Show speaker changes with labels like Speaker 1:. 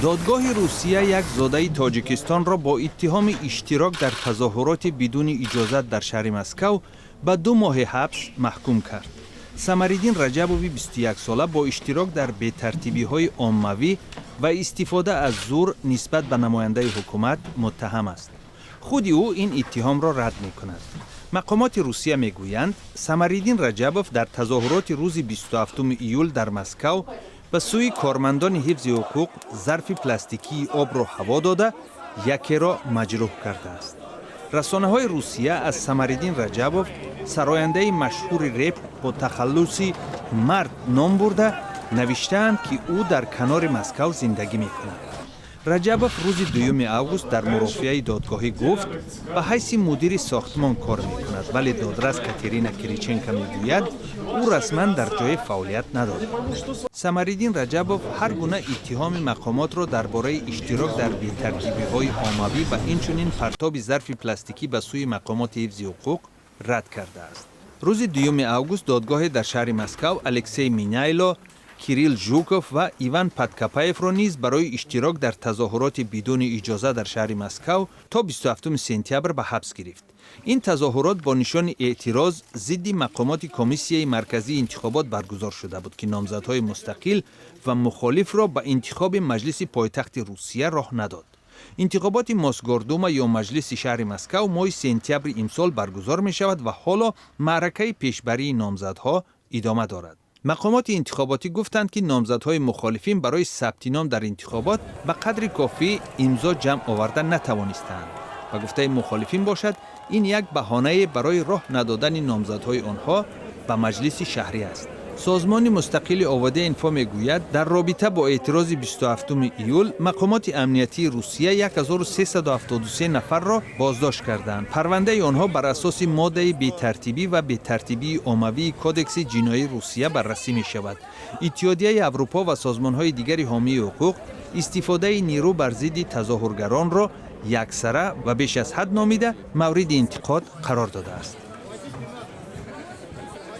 Speaker 1: دادگاه روسیه یک زاده تاجیکستان را با اتهام اشتراک در تظاهرات بدون اجازت در شهر مسکو به 2 ماه حبس محکوم کرد. سمرالدین رجبوی 21 ساله با اشتراک در بی‌ترتیبی‌های عمومی و استفاده از زور نسبت به نماینده حکومت متهم است. خود او این اتهام را رد می‌کند. مقامات روسیه میگویند سمرالدین رجبوف در تظاهرات روز 27 ایول در مسکو به سوی کارمندان حفظ حقوق ظرف پلاستیکی آب را هوا داده یکی را مجروح کرده است. رسانه‌های روسیه از سمرالدین رجبوف سراینده مشهور رپ با تخلصی مرد نام برده نوشتند که او در کنار مسکو زندگی می‌کند. رجبوف روز 2 اوگوست در مرافعه دادگاهی گفت به حیث مدیر ساختمان کار می‌کند، ولی دادرس کاترینا کریچنکا میگوید او رسما در جای فعالیت ندارد. سمرالدین رجبوف هر گونه اتهام مقامات را درباره اشتراک در بی‌ترتیبی‌های عمومی و اینچنین پرتاب ظرف پلاستیکی به سوی مقامات حفظ حقوق رد کرده است. روز 2 اوگوست دادگاه در شهر مسکو الکسی مینایلو، کیریل ژوکوف و ایوان پادکاپایف را نیز برای اشتراک در تظاهرات بدون اجازه در شهر مسکو تا 27 سپتامبر به حبس گرفت. این تظاهرات با نشان اعتراض ضد مقامات کمیسیه مرکزی انتخابات برگزار شده بود که نامزدهای مستقل و مخالف را به انتخاب مجلس پایتخت روسیه راه نداد. انتخابات ماسگاردوما یا مجلس شهر مسکو ماه سپتامبر امسال برگزار می شود و حالا معرکه پیشبری نامزدها ادامه دارد. مقامات انتخاباتی گفتند که نامزدهای مخالفین برای ثبت نام در انتخابات به قدر کافی امضا جمع آورده نتوانستند و گفته مخالفین باشد این یک بهانه برای راه ندادن نامزدهای آنها به مجلس شهری است. سازمان مستقل آواده انفا میگوید در رابطه با اعتراض 27 ایول مقامات امنیتی روسیه 1373 نفر را بازداشت کردند. پرونده آنها بر اساس ماده بی‌ترتیبی و بی‌ترتیبی عمومی کودکس جنایی روسیه بررسی می شود. اتحادیه اروپا و سازمان‌های دیگر حامی حقوق استفاده نیرو بر ضد تظاهرگران را یکسره و بیش از حد نامیده مورد انتقاد قرار داده است.